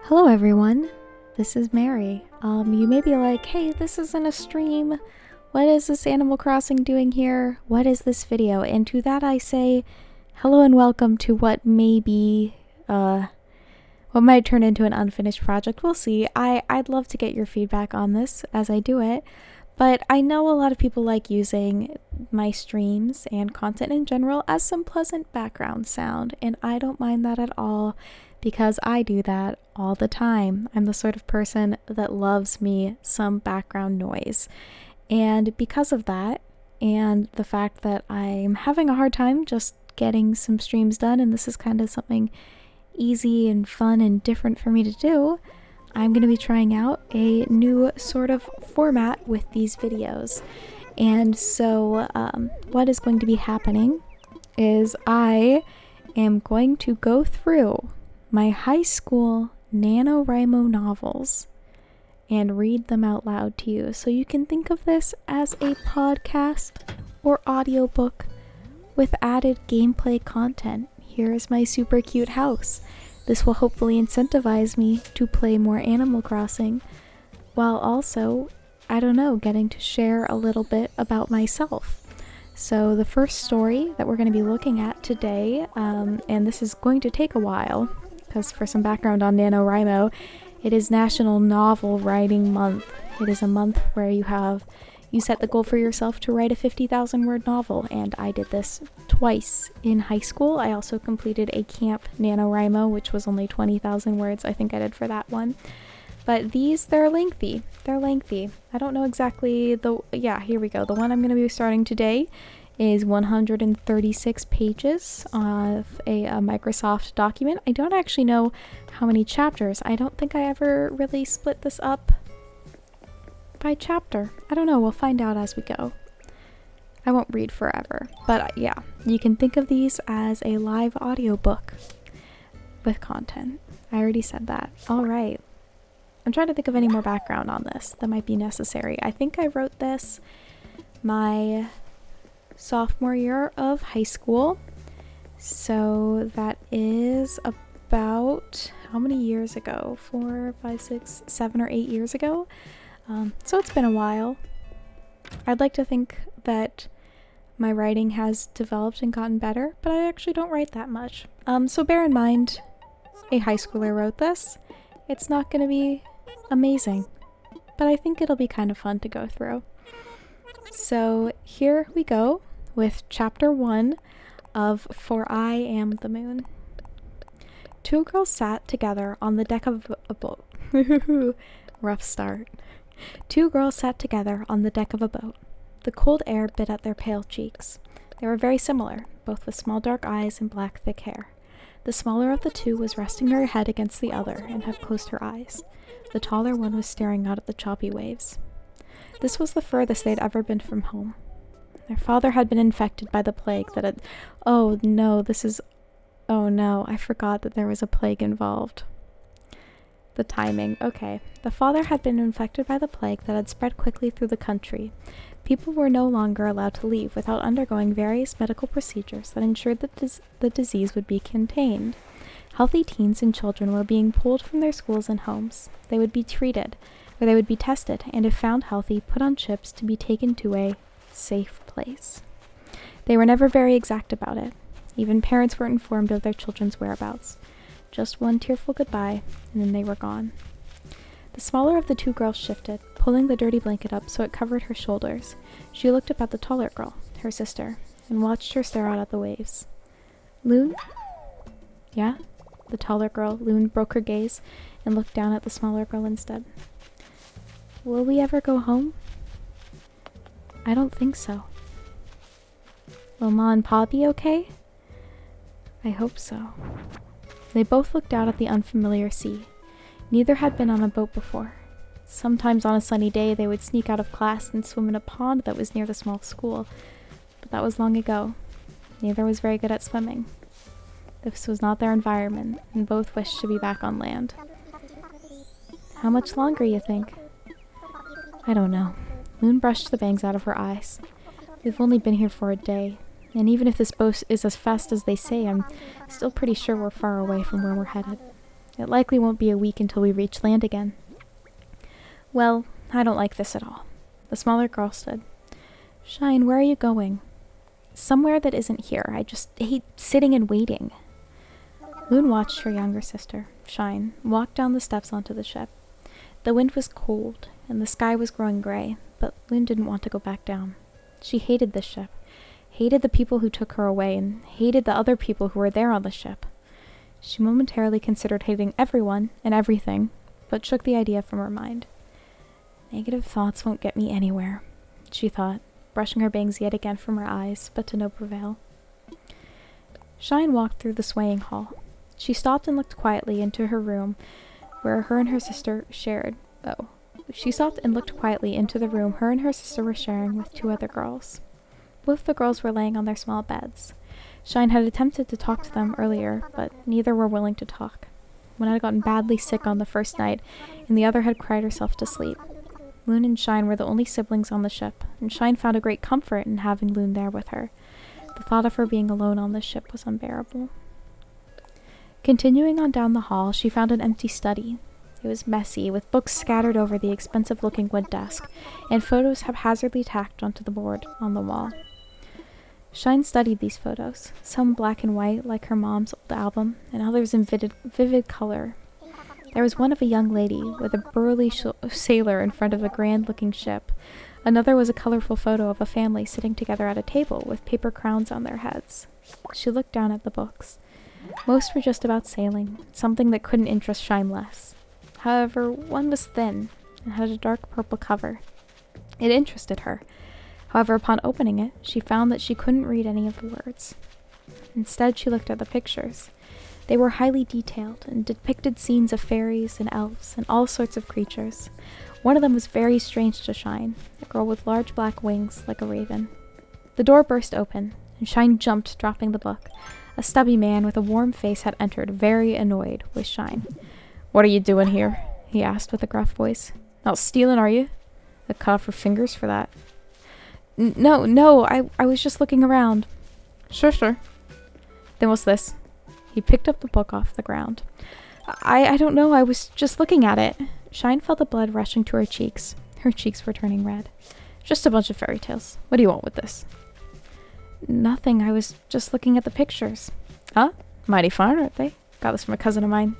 Hello everyone, this is Mary. You may be like, hey, this isn't a stream. What is this Animal Crossing doing here? What is this video? And to that I say, hello and welcome to what may be, what might turn into an unfinished project. We'll see. I'd love to get your feedback on this as I do it, but I know a lot of people like using my streams and content in general as some pleasant background sound, and I don't mind that at all because I do that all the time. I'm the sort of person that loves me some background noise. And because of that, and the fact that I'm having a hard time just getting some streams done, and this is kind of something easy and fun and different for me to do, I'm going to be trying out a new sort of format with these videos. And so what is going to be happening is I am going to go through my high school Nanowrimo novels and read them out loud to you. So you can think of this as a podcast or audiobook with added gameplay content. Here is my super cute house. This will hopefully incentivize me to play more Animal Crossing, while also, I don't know, getting to share a little bit about myself. So the first story that we're going to be looking at today, and this is going to take a while, because for some background on NaNoWriMo, it is National Novel Writing Month. It is a month where you set the goal for yourself to write a 50,000 word novel, and I did this twice in high school. I also completed a camp NaNoWriMo, which was only 20,000 words. I think I did for that one. But they're lengthy. They're lengthy. I don't know exactly here we go. The one I'm going to be starting today is 136 pages of a Microsoft document. I don't actually know how many chapters. I don't think I ever really split this up by chapter. I don't know. We'll find out as we go. I won't read forever. But yeah, you can think of these as a live audiobook with content. I already said that. All right. I'm trying to think of any more background on this that might be necessary. I think I wrote this my sophomore year of high school. So that is about how many years ago? 4, 5, 6, 7 or 8 years ago. So it's been a while. I'd like to think that my writing has developed and gotten better, but I actually don't write that much. So bear in mind, a high schooler wrote this. It's not going to be amazing, but I think it'll be kind of fun to go through. So here we go with chapter 1 of For I Am the Moon. Two girls sat together on the deck of a boat. Rough start. Two girls sat together on the deck of a boat. The cold air bit at their pale cheeks. They were very similar, both with small dark eyes and black thick hair. The smaller of the two was resting her head against the other and had closed her eyes. The taller one was staring out at the choppy waves. This was the furthest they'd ever been from home. Their father had been infected by the plague that had... Oh no, I forgot that there was a plague involved. The timing. Okay. The father had been infected by the plague that had spread quickly through the country. People were no longer allowed to leave without undergoing various medical procedures that ensured that the disease would be contained. Healthy teens and children were being pulled from their schools and homes. They would be treated, or they would be tested, and if found healthy, put on ships to be taken to a safe place. They were never very exact about it. Even parents weren't informed of their children's whereabouts. Just one tearful goodbye, and then they were gone. The smaller of the two girls shifted, pulling the dirty blanket up so it covered her shoulders. She looked up at the taller girl, her sister, and watched her stare out at the waves. Loon? Yeah? The taller girl, Loon, broke her gaze and looked down at the smaller girl instead. Will we ever go home? I don't think so. Will Ma and Pa be okay? I hope so. They both looked out at the unfamiliar sea. Neither had been on a boat before. Sometimes on a sunny day they would sneak out of class and swim in a pond that was near the small school, but that was long ago. Neither was very good at swimming. This was not their environment, and both wished to be back on land. How much longer, you think? I don't know. Moon brushed the bangs out of her eyes. We've only been here for a day, and even if this boat is as fast as they say, I'm still pretty sure we're far away from where we're headed. It likely won't be a week until we reach land again. Well, I don't like this at all. The smaller girl said. Shine, where are you going? Somewhere that isn't here. I just hate sitting and waiting. Loon watched her younger sister, Shine, walk down the steps onto the ship. The wind was cold, and the sky was growing gray, but Loon didn't want to go back down. She hated the ship, hated the people who took her away, and hated the other people who were there on the ship. She momentarily considered hating everyone and everything, but shook the idea from her mind. Negative thoughts won't get me anywhere, she thought, brushing her bangs yet again from her eyes, but to no avail. Shine walked through the swaying hall. She stopped and looked quietly into her room, where her and her sister shared. She stopped and looked quietly into the room her and her sister were sharing with two other girls. Both the girls were laying on their small beds. Shine had attempted to talk to them earlier, but neither were willing to talk. One had gotten badly sick on the first night, and the other had cried herself to sleep. Loon and Shine were the only siblings on the ship, and Shine found a great comfort in having Loon there with her. The thought of her being alone on the ship was unbearable. Continuing on down the hall, she found an empty study. It was messy, with books scattered over the expensive-looking wood desk, and photos haphazardly tacked onto the board on the wall. Shine studied these photos, some black and white like her mom's old album, and others in vivid color. There was one of a young lady with a burly sailor in front of a grand-looking ship. Another was a colorful photo of a family sitting together at a table with paper crowns on their heads. She looked down at the books. Most were just about sailing, something that couldn't interest Shine less. However, one was thin and had a dark purple cover. It interested her. However, upon opening it, she found that she couldn't read any of the words. Instead, she looked at the pictures. They were highly detailed and depicted scenes of fairies and elves and all sorts of creatures. One of them was very strange to Shine, a girl with large black wings like a raven. The door burst open, and Shine jumped, dropping the book. A stubby man with a warm face had entered, very annoyed with Shine. "What are you doing here?" he asked with a gruff voice. "Not stealing, are you? I cut off your fingers for that." No, I was just looking around." Sure. "Then what's this?" He picked up the book off the ground. I don't know, I was just looking at it." Shine felt the blood rushing to her cheeks. Her cheeks were turning red. "Just a bunch of fairy tales. What do you want with this?" "Nothing, I was just looking at the pictures." "Huh? Mighty fine, aren't they? Got this from a cousin of mine."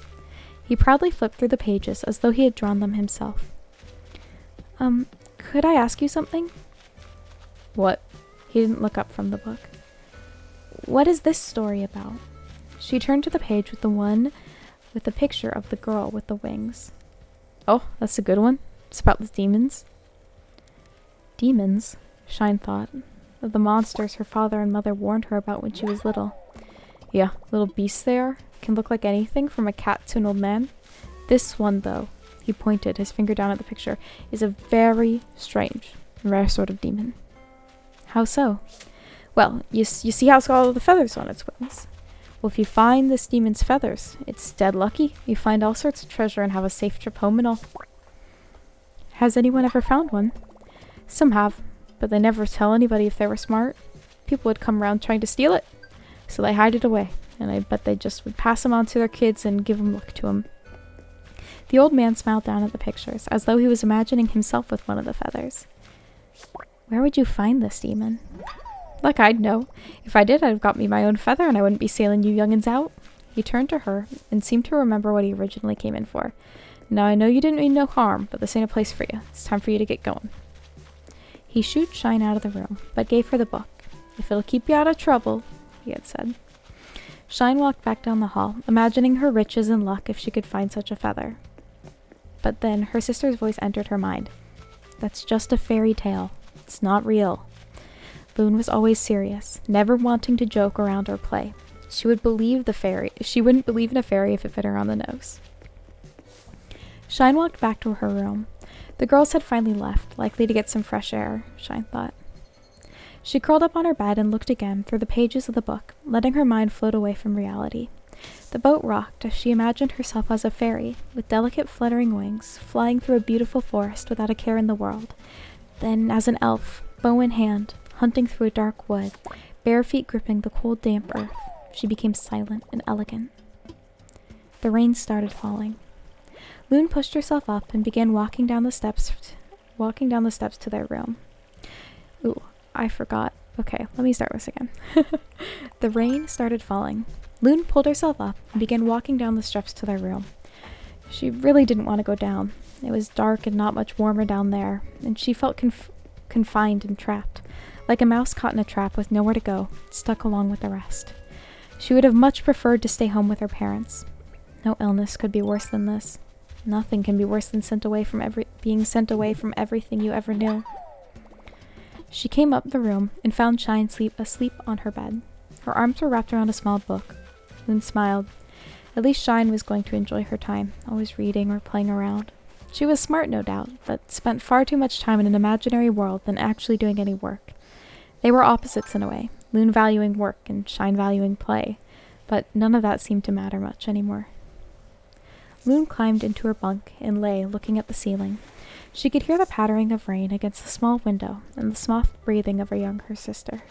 He proudly flipped through the pages as though he had drawn them himself. Could I ask you something?" "What?" He didn't look up from the book. "What is this story about?" She turned to the page with the one with the picture of the girl with the wings. "Oh, that's a good one. It's about the demons." Demons? Shine thought. Of the monsters her father and mother warned her about when she was little. "Yeah, little beasts they are. Can look like anything from a cat to an old man. This one, though," he pointed his finger down at the picture, "is a very strange, rare sort of demon." "How so?" "Well, you see how it's got all the feathers on its wings? Well, if you find this demon's feathers, it's dead lucky. You find all sorts of treasure and have a safe trip home and all." "Has anyone ever found one?" "Some have, but they never tell anybody if they were smart. People would come around trying to steal it, so they hide it away, and I bet they just would pass them on to their kids and give them luck to them." The old man smiled down at the pictures, as though he was imagining himself with one of the feathers. "Where would you find this demon?" "Like I'd know. If I did, I'd have got me my own feather, and I wouldn't be sailing you young'uns out." He turned to her, and seemed to remember what he originally came in for. "Now, I know you didn't mean no harm, but this ain't a place for you. It's time for you to get going." He shooed Shine out of the room, but gave her the book. "If it'll keep you out of trouble," he had said. Shine walked back down the hall, imagining her riches and luck if she could find such a feather. But then her sister's voice entered her mind. "That's just a fairy tale. It's not real." Loon was always serious, never wanting to joke around or play. She wouldn't believe in a fairy if it fit her on the nose. Shine walked back to her room. The girls had finally left, likely to get some fresh air, Shine thought. She curled up on her bed and looked again through the pages of the book, letting her mind float away from reality. The boat rocked as she imagined herself as a fairy, with delicate fluttering wings, flying through a beautiful forest without a care in the world. Then, as an elf, bow in hand, hunting through a dark wood, bare feet gripping the cold, damp earth, she became silent and elegant. The rain started falling. Loon pushed herself up and began walking down the steps to their room. Ooh, I forgot. Okay, let me start this again. The rain started falling. Loon pulled herself up and began walking down the steps to their room. She really didn't want to go down. It was dark and not much warmer down there, and she felt confined and trapped, like a mouse caught in a trap with nowhere to go, stuck along with the rest. She would have much preferred to stay home with her parents. No illness could be worse than this. Nothing can be worse than being sent away from everything you ever knew. She came up the room and found Shine asleep on her bed. Her arms were wrapped around a small book. Loon smiled. At least Shine was going to enjoy her time, always reading or playing around. She was smart, no doubt, but spent far too much time in an imaginary world than actually doing any work. They were opposites in a way, Loon valuing work and Shine valuing play, but none of that seemed to matter much anymore. Loon climbed into her bunk and lay, looking at the ceiling. She could hear the pattering of rain against the small window and the soft breathing of her younger sister.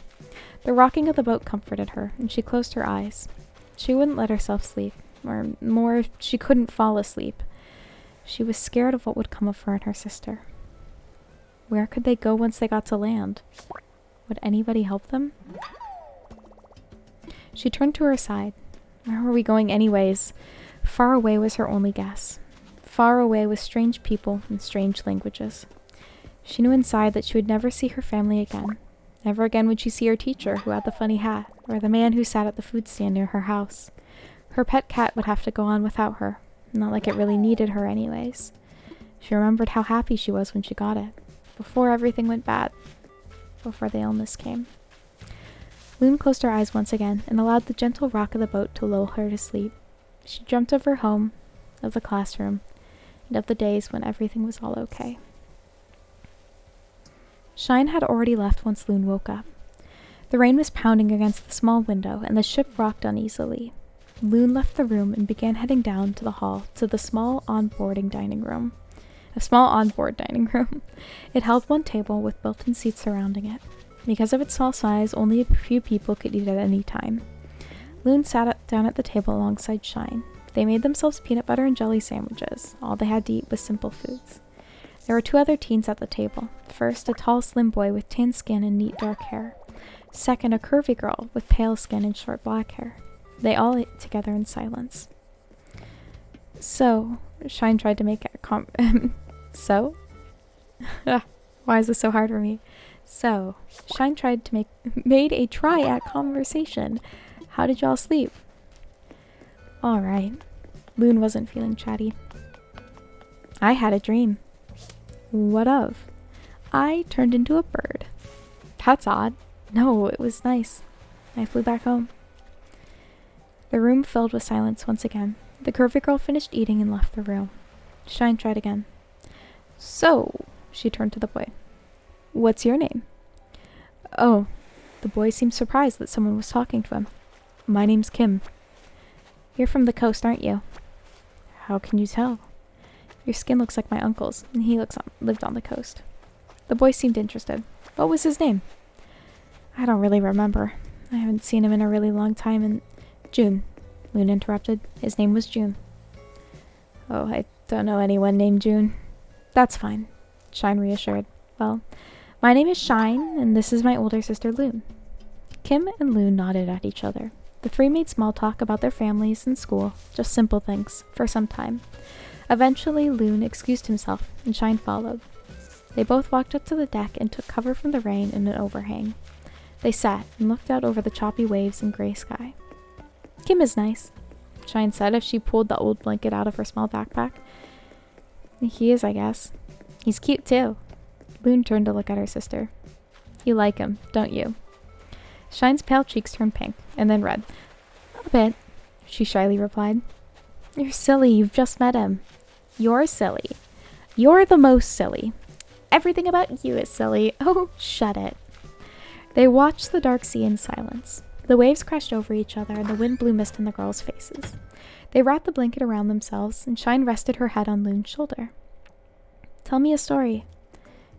The rocking of the boat comforted her, and she closed her eyes. She wouldn't let herself sleep, or more, she couldn't fall asleep. She was scared of what would come of her and her sister. Where could they go once they got to land? Would anybody help them? She turned to her side. Where were we going anyways? Far away was her only guess. Far away with strange people and strange languages. She knew inside that she would never see her family again. Never again would she see her teacher who had the funny hat, or the man who sat at the food stand near her house. Her pet cat would have to go on without her, not like it really needed her anyways. She remembered how happy she was when she got it, before everything went bad, before the illness came. Loon closed her eyes once again and allowed the gentle rock of the boat to lull her to sleep. She dreamt of her home, of the classroom, and of the days when everything was all okay. Shine had already left once Loon woke up. The rain was pounding against the small window, and the ship rocked uneasily. Loon left the room and began heading down to the hall to the small onboard dining room. It held one table with built-in seats surrounding it. Because of its small size, only a few people could eat at any time. Loon sat down at the table alongside Shine. They made themselves peanut butter and jelly sandwiches. All they had to eat was simple foods. There were two other teens at the table. First, a tall, slim boy with tan skin and neat dark hair. Second, a curvy girl with pale skin and short black hair. They all ate together in silence. So, Shine tried to make a So? Why is this so hard for me? So, Shine made a try at conversation. How did y'all sleep? Alright. Loon wasn't feeling chatty. I had a dream. What of? I turned into a bird. That's odd. No, it was nice. I flew back home. The room filled with silence once again. The curvy girl finished eating and left the room. Shine tried again. So, she turned to the boy. What's your name? Oh, the boy seemed surprised that someone was talking to him. My name's Kim. You're from the coast, aren't you? How can you tell? Your skin looks like my uncle's, and he lived on the coast. The boy seemed interested. What was his name? I don't really remember. I haven't seen him in a really long time, and... June, Loon interrupted. His name was June. Oh, I don't know anyone named June. That's fine, Shine reassured. Well, my name is Shine, and this is my older sister, Loon. Kim and Loon nodded at each other. The three made small talk about their families and school, just simple things, for some time. Eventually, Loon excused himself, and Shine followed. They both walked up to the deck and took cover from the rain in an overhang. They sat and looked out over the choppy waves and gray sky. Kim is nice, Shine said as she pulled the old blanket out of her small backpack. He is, I guess. He's cute, too. Loon turned to look at her sister. You like him, don't you? Shine's pale cheeks turned pink, and then red. A bit, she shyly replied. You're silly, you've just met him. You're silly. You're the most silly. Everything about you is silly. Oh, shut it. They watched the dark sea in silence. The waves crashed over each other, and the wind blew mist in the girls' faces. They wrapped the blanket around themselves, and Shine rested her head on Loon's shoulder. Tell me a story.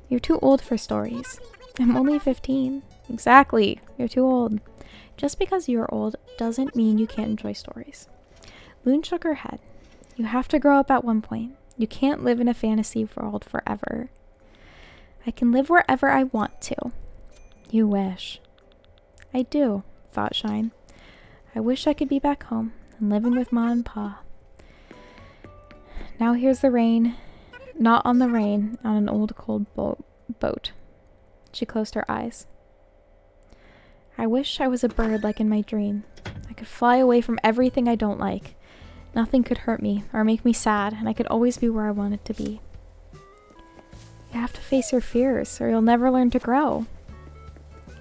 You're too old for stories. I'm only 15. Exactly. You're too old. Just because you're old doesn't mean you can't enjoy stories. Loon shook her head. You have to grow up at one point. You can't live in a fantasy world forever. I can live wherever I want to. You wish. I do, thought Shine. I wish I could be back home and living with Ma and Pa. Now here's the rain. Not on the rain, on an old cold boat. She closed her eyes. I wish I was a bird like in my dream. I could fly away from everything I don't like. Nothing could hurt me or make me sad, and I could always be where I wanted to be. You have to face your fears, or you'll never learn to grow.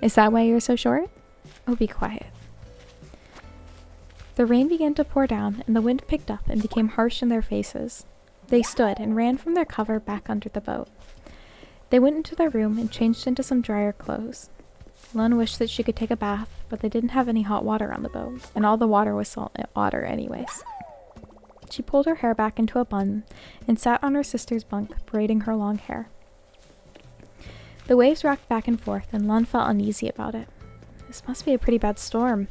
Is that why you're so short? Oh, be quiet. The rain began to pour down, and the wind picked up and became harsh in their faces. They stood and ran from their cover back under the boat. They went into their room and changed into some drier clothes. Lun wished that she could take a bath, but they didn't have any hot water on the boat, and all the water was salt water anyways. She pulled her hair back into a bun and sat on her sister's bunk, braiding her long hair. The waves rocked back and forth, and Lun felt uneasy about it. This must be a pretty bad storm.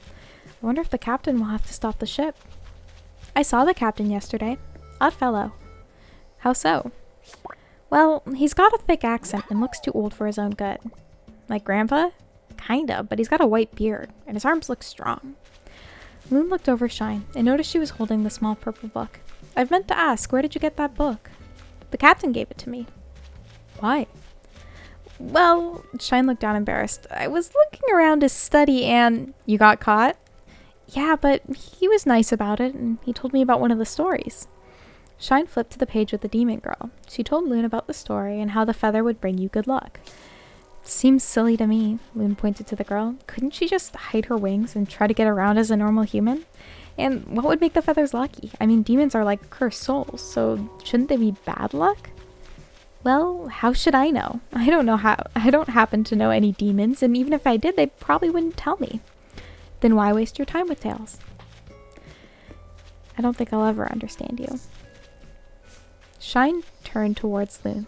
I wonder if the captain will have to stop the ship. I saw the captain yesterday. Odd fellow. How so? Well, he's got a thick accent and looks too old for his own good. Like Grandpa? Kinda, but he's got a white beard, and his arms look strong. Loon looked over Shine and noticed she was holding the small purple book. I've meant to ask, where did you get that book? The captain gave it to me. Why? Well, Shine looked down embarrassed. I was looking around his study and... You got caught? Yeah, but he was nice about it, and he told me about one of the stories. Shine flipped to the page with the demon girl. She told Loon about the story and how the feather would bring you good luck. Seems silly to me, Loon pointed to the girl. Couldn't she just hide her wings and try to get around as a normal human? And what would make the feathers lucky? I mean, demons are like cursed souls, so shouldn't they be bad luck? Well, how should I know? I don't happen to know any demons, and even if I did, they probably wouldn't tell me. Then why waste your time with tales? I don't think I'll ever understand you. Shine turned towards Loon.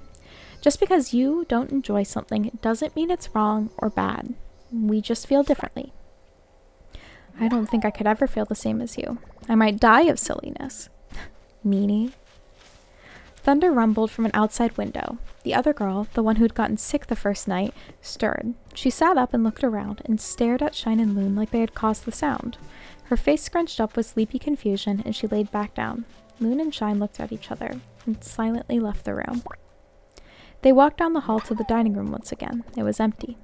Just because you don't enjoy something doesn't mean it's wrong or bad. We just feel differently. I don't think I could ever feel the same as you. I might die of silliness. Meanie. Thunder rumbled from an outside window. The other girl, the one who'd gotten sick the first night, stirred. She sat up and looked around and stared at Shine and Loon like they had caused the sound. Her face scrunched up with sleepy confusion, and she laid back down. Loon and Shine looked at each other and silently left the room. They walked down the hall to the dining room once again. It was empty.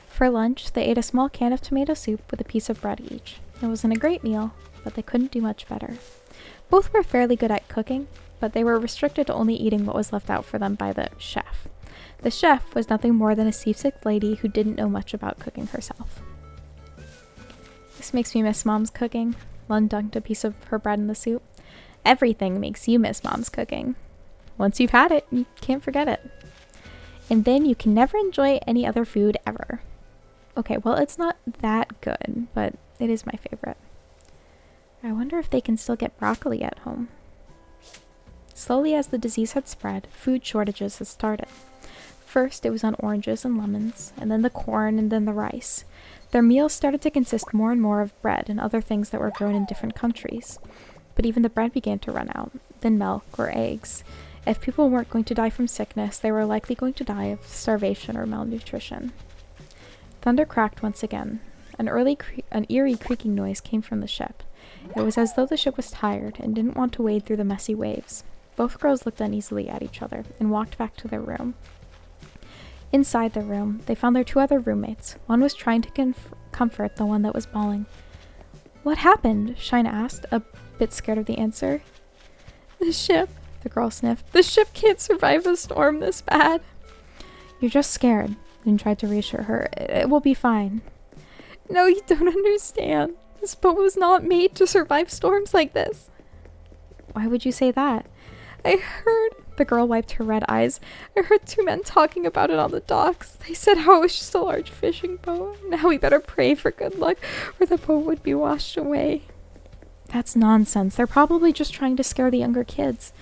For lunch, they ate a small can of tomato soup with a piece of bread each. It wasn't a great meal, but they couldn't do much better. Both were fairly good at cooking, but they were restricted to only eating what was left out for them by the chef. The chef was nothing more than a seasick lady who didn't know much about cooking herself. This makes me miss Mom's cooking. Lun dunked a piece of her bread in the soup. Everything makes you miss Mom's cooking. Once you've had it, you can't forget it. And then you can never enjoy any other food ever. Okay, well, it's not that good, but it is my favorite. I wonder if they can still get broccoli at home. Slowly as the disease had spread, food shortages had started. First, it was on oranges and lemons, and then the corn, and then the rice. Their meals started to consist more and more of bread and other things that were grown in different countries. But even the bread began to run out, then milk or eggs. If people weren't going to die from sickness, they were likely going to die of starvation or malnutrition. Thunder cracked once again. An eerie creaking noise came from the ship. It was as though the ship was tired and didn't want to wade through the messy waves. Both girls looked uneasily at each other and walked back to their room. Inside the room, they found their two other roommates. One was trying to comfort the one that was bawling. What happened? Shine asked, a bit scared of the answer. The ship, the girl sniffed. The ship can't survive a storm this bad. You're just scared, Lynn tried to reassure her. It will be fine. No, you don't understand. This boat was not made to survive storms like this. Why would you say that? I heard, the girl wiped her red eyes. I heard two men talking about it on the docks. They said how it was just a large fishing boat, and how we better pray for good luck, or the boat would be washed away. That's nonsense. They're probably just trying to scare the younger kids.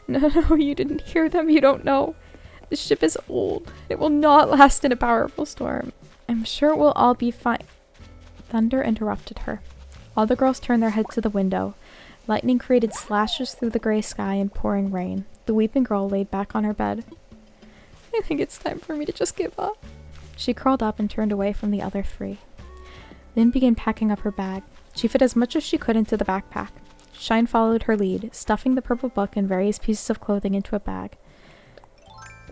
No, you didn't hear them. You don't know. The ship is old. It will not last in a powerful storm. I'm sure it will all be fine. Thunder interrupted her. All the girls turned their heads to the window. Lightning created slashes through the gray sky and pouring rain. The weeping girl laid back on her bed. I think it's time for me to just give up. She curled up and turned away from the other three. Lynn began packing up her bag. She fit as much as she could into the backpack. Shine followed her lead, stuffing the purple book and various pieces of clothing into a bag.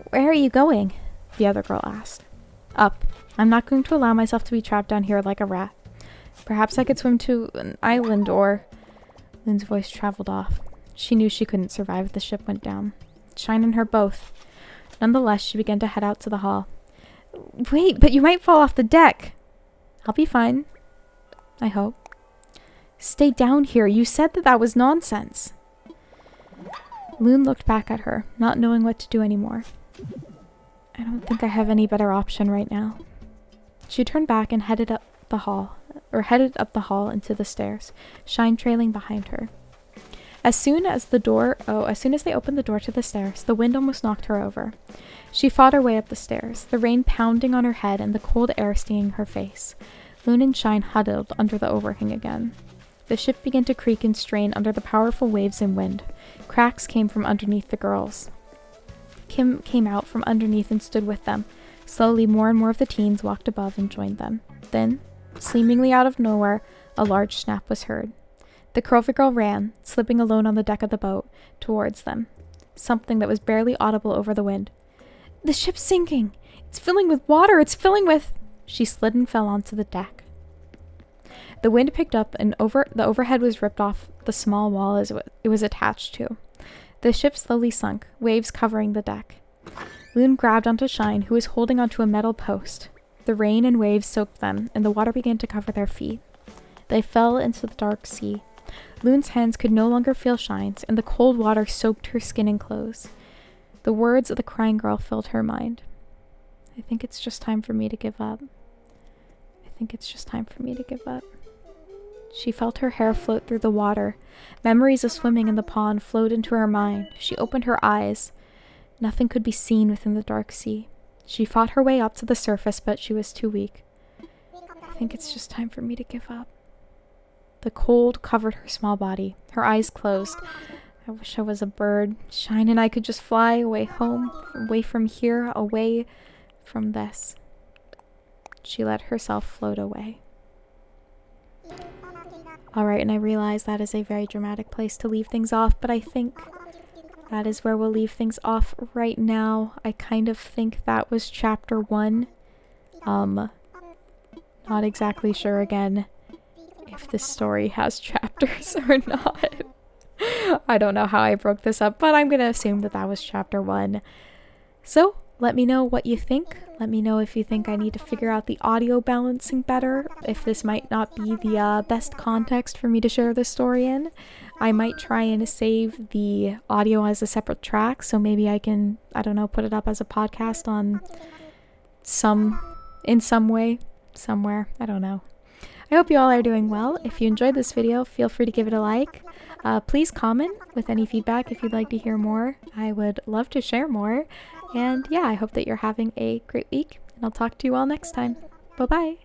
Where are you going? The other girl asked. Up. I'm not going to allow myself to be trapped down here like a rat. Perhaps I could swim to an island or... Lynn's voice traveled off. She knew she couldn't survive if the ship went down. Shine and her both. Nonetheless, she began to head out to the hall. Wait, but you might fall off the deck. I'll be fine. I hope. Stay down here. You said that was nonsense. Loon looked back at her, not knowing what to do anymore. I don't think I have any better option right now. She turned back and headed up the hall into the stairs, Shine trailing behind her. As soon as they opened the door to the stairs, the wind almost knocked her over. She fought her way up the stairs, the rain pounding on her head and the cold air stinging her face. Loon and Shine huddled under the overhang again. The ship began to creak and strain under the powerful waves and wind. Cracks came from underneath the girls. Kim came out from underneath and stood with them. Slowly, more and more of the teens walked above and joined them. Then, seemingly out of nowhere, a large snap was heard. The Curvy girl ran, slipping alone on the deck of the boat, towards them. Something that was barely audible over the wind. The ship's sinking! It's filling with water! It's filling with... She slid and fell onto the deck. The wind picked up and the overhead was ripped off the small wall as it was attached to. The ship slowly sunk, waves covering the deck. Loon grabbed onto Shine, who was holding onto a metal post. The rain and waves soaked them, and the water began to cover their feet. They fell into the dark sea. Loon's hands could no longer feel Shine's, and the cold water soaked her skin and clothes. The words of the crying girl filled her mind. I think it's just time for me to give up. I think it's just time for me to give up. She felt her hair float through the water. Memories of swimming in the pond flowed into her mind. She opened her eyes. Nothing could be seen within the dark sea. She fought her way up to the surface, but she was too weak. I think it's just time for me to give up. The cold covered her small body. Her eyes closed. I wish I was a bird. Shine and I could just fly away home, away from here, away from this. She let herself float away. Alright, and I realize that is a very dramatic place to leave things off, but I think that is where we'll leave things off right now. I kind of think that was chapter 1. Not exactly sure again if this story has chapters or not. I don't know how I broke this up, but I'm going to assume that that was chapter 1. So, let me know what you think. Let me know if you think I need to figure out the audio balancing better, if this might not be the best context for me to share this story in. I might try and save the audio as a separate track, so maybe I can, I don't know, put it up as a podcast on in some way, somewhere, I don't know. I hope you all are doing well. If you enjoyed this video, feel free to give it a like. Please comment with any feedback if you'd like to hear more. I would love to share more. And yeah, I hope that you're having a great week, and I'll talk to you all next time. Bye-bye.